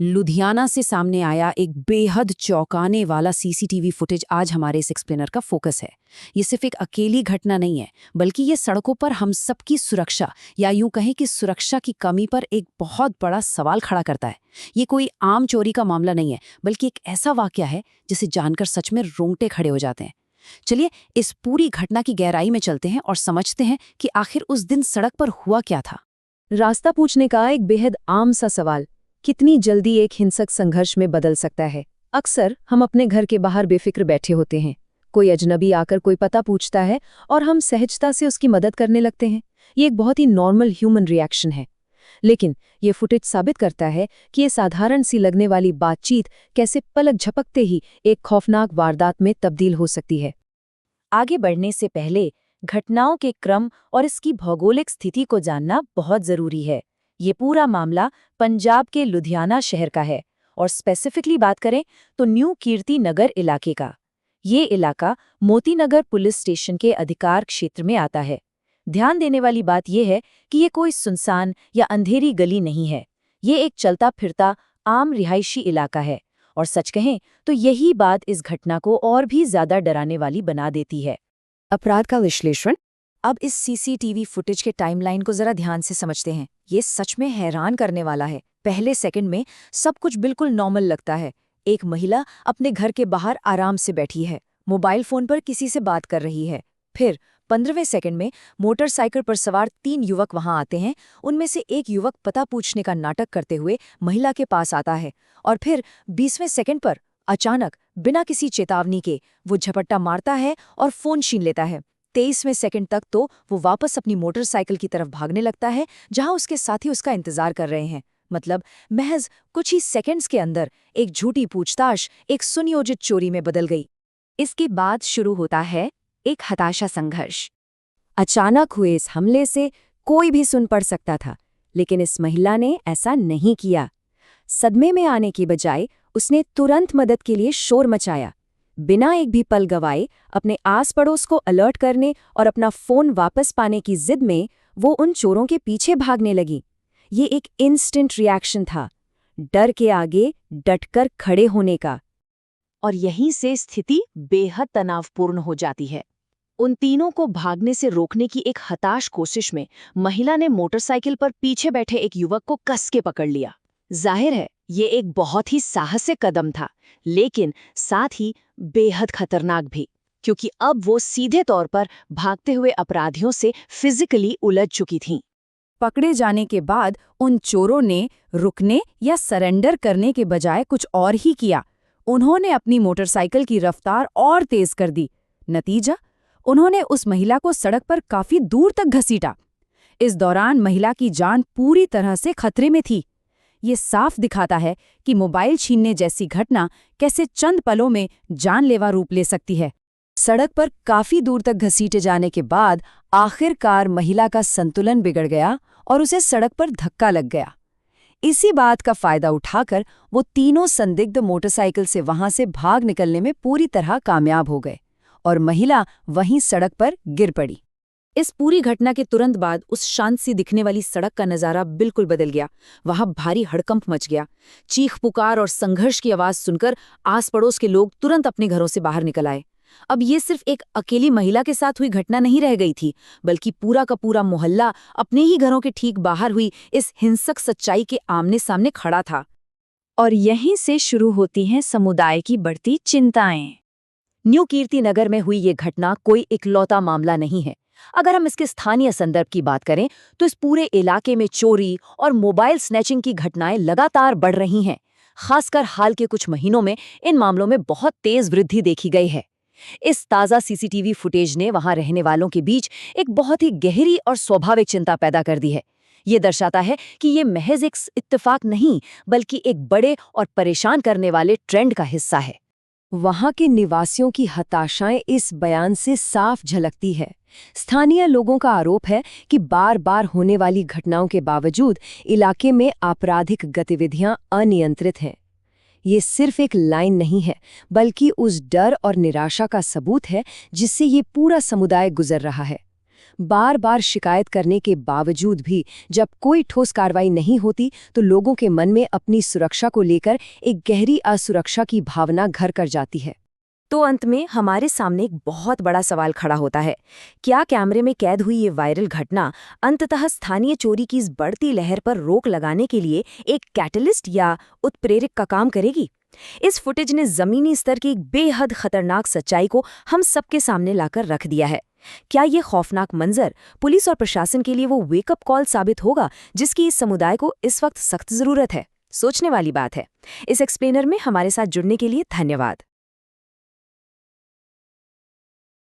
लुधियाना से सामने आया एक बेहद चौंकाने वाला सीसीटीवी फुटेज आज हमारे इस एक्सप्लेनर का फोकस है। ये सिर्फ एक अकेली घटना नहीं है, बल्कि ये सड़कों पर हम सबकी सुरक्षा या यूं कहें कि सुरक्षा की कमी पर एक बहुत बड़ा सवाल खड़ा करता है। ये कोई आम चोरी का मामला नहीं है, बल्कि एक ऐसा वाकया है जिसे जानकर सच में रोंगटे खड़े हो जाते हैं। चलिए इस पूरी घटना की गहराई में चलते हैं और समझते हैं कि आखिर उस दिन सड़क पर हुआ क्या था। रास्ता पूछने का एक बेहद आम सा सवाल कितनी जल्दी एक हिंसक संघर्ष में बदल सकता है। अक्सर हम अपने घर के बाहर बेफिक्र बैठे होते हैं, कोई अजनबी आकर कोई पता पूछता है और हम सहजता से उसकी मदद करने लगते हैं। ये एक बहुत ही नॉर्मल ह्यूमन रिएक्शन है। लेकिन ये फुटेज साबित करता है कि ये साधारण सी लगने वाली बातचीत कैसे पलक झपकते ही एक खौफनाक वारदात में तब्दील हो सकती है। आगे बढ़ने से पहले घटनाओं के क्रम और इसकी भौगोलिक स्थिति को जानना बहुत जरूरी है। ये पूरा मामला पंजाब के लुधियाना शहर का है और स्पेसिफिकली बात करें तो न्यू कीर्ति नगर इलाके का। ये इलाका मोती नगर पुलिस स्टेशन के अधिकार क्षेत्र में आता है। ध्यान देने वाली बात यह है कि ये कोई सुनसान या अंधेरी गली नहीं है। ये एक चलता फिरता आम रिहायशी इलाका है और सच कहें तो यही बात इस घटना को और भी ज्यादा डराने वाली बना देती है। अपराध का विश्लेषण। अब इस सीसीटीवी फुटेज के टाइमलाइन को जरा ध्यान से समझते हैं। ये सच में हैरान करने वाला है। पहले सेकंड में सब कुछ बिल्कुल नॉर्मल लगता है। एक महिला अपने घर के बाहर आराम से बैठी है, मोबाइल फोन पर किसी से बात कर रही है। फिर 15वें सेकंड में मोटरसाइकिल पर सवार 3 युवक वहां आते हैं। उनमें से एक युवक पता पूछने का नाटक करते हुए महिला के पास आता है और फिर 20वें सेकंड पर अचानक बिना किसी चेतावनी के वो झपट्टा मारता है और फोन छीन लेता है। 23वें सेकंड तक तो वो वापस अपनी मोटरसाइकिल की तरफ भागने लगता है, जहां उसके साथी उसका इंतजार कर रहे हैं। मतलब महज कुछ ही सेकंड्स के अंदर एक झूठी पूछताछ एक सुनियोजित चोरी में बदल गई। इसके बाद शुरू होता है एक हताशा संघर्ष। अचानक हुए इस हमले से कोई भी सुन पड़ सकता था, लेकिन इस महिला ने ऐसा नहीं किया। सदमे में आने की बजाय उसने तुरंत मदद के लिए शोर मचाया। बिना एक भी पल गवाए अपने आस पड़ोस को अलर्ट करने और अपना फोन वापस पाने की जिद में वो उन चोरों के पीछे भागने लगी। ये एक इंस्टेंट रिएक्शन था, डर के आगे डटकर खड़े होने का। और यहीं से स्थिति बेहद तनावपूर्ण हो जाती है। उन तीनों को भागने से रोकने की एक हताश कोशिश में महिला ने मोटरसाइकिल पर पीछे बैठे एक युवक को कस के पकड़ लिया। जाहिर है ये एक बहुत ही साहसिक कदम था, लेकिन साथ ही बेहद खतरनाक भी, क्योंकि अब वो सीधे तौर पर भागते हुए अपराधियों से फिजिकली उलझ चुकी थीं। पकड़े जाने के बाद उन चोरों ने रुकने या सरेंडर करने के बजाय कुछ और ही किया। उन्होंने अपनी मोटरसाइकिल की रफ्तार और तेज कर दी। नतीजा, उन्होंने उस महिला को सड़क पर काफी दूर तक घसीटा। इस दौरान महिला की जान पूरी तरह से खतरे में थी। ये साफ दिखाता है कि मोबाइल छीनने जैसी घटना कैसे चंद पलों में जानलेवा रूप ले सकती है। सड़क पर काफी दूर तक घसीटे जाने के बाद आखिरकार महिला का संतुलन बिगड़ गया और उसे सड़क पर धक्का लग गया। इसी बात का फायदा उठाकर वो तीनों संदिग्ध मोटरसाइकिल से वहां से भाग निकलने में पूरी तरह कामयाब हो गए और महिला वहीं सड़क पर गिर पड़ी। इस पूरी घटना के तुरंत बाद उस शांत सी दिखने वाली सड़क का नजारा बिल्कुल बदल गया। वहां भारी हड़कंप मच गया। चीख पुकार और संघर्ष की आवाज सुनकर आस पड़ोस के लोग तुरंत अपने घरों से बाहर निकल आए। अब ये सिर्फ एक अकेली महिला के साथ हुई घटना नहीं रह गई थी, बल्कि पूरा का पूरा मोहल्ला अपने ही घरों के ठीक बाहर हुई इस हिंसक सच्चाई के आमने सामने खड़ा था। और यहीं से शुरू होती हैं समुदाय की बढ़ती चिंताएं। न्यू कीर्ति नगर में हुई ये घटना कोई इकलौता मामला नहीं है। अगर हम इसके स्थानीय संदर्भ की बात करें तो इस पूरे इलाके में चोरी और मोबाइल स्नैचिंग की घटनाएं लगातार बढ़ रही हैं। खासकर हाल के कुछ महीनों में इन मामलों में बहुत तेज वृद्धि देखी गई है। इस ताज़ा सीसीटीवी फुटेज ने वहां रहने वालों के बीच एक बहुत ही गहरी और स्वाभाविक चिंता पैदा कर दी है। ये दर्शाता है कि ये महज एक इत्तेफाक नहीं, बल्कि एक बड़े और परेशान करने वाले ट्रेंड का हिस्सा है। वहां के निवासियों की हताशाएं इस बयान से साफ झलकती है। स्थानीय लोगों का आरोप है कि बार बार होने वाली घटनाओं के बावजूद इलाके में आपराधिक गतिविधियां अनियंत्रित हैं। ये सिर्फ एक लाइन नहीं है, बल्कि उस डर और निराशा का सबूत है जिससे ये पूरा समुदाय गुजर रहा है। बार बार शिकायत करने के बावजूद भी जब कोई ठोस कार्रवाई नहीं होती तो लोगों के मन में अपनी सुरक्षा को लेकर एक गहरी असुरक्षा की भावना घर कर जाती है। तो अंत में हमारे सामने एक बहुत बड़ा सवाल खड़ा होता है, क्या कैमरे में कैद हुई ये वायरल घटना अंततः स्थानीय चोरी की इस बढ़ती लहर पर रोक लगाने के लिए एक कैटलिस्ट या उत्प्रेरक का काम करेगी? इस फुटेज ने जमीनी स्तर की एक बेहद खतरनाक सच्चाई को हम सबके सामने लाकर रख दिया है। क्या ये खौफनाक मंजर पुलिस और प्रशासन के लिए वो वेकअप कॉल साबित होगा जिसकी इस समुदाय को इस वक्त सख्त जरूरत है? सोचने वाली बात है। इस एक्सप्लेनर में हमारे साथ जुड़ने के लिए धन्यवाद।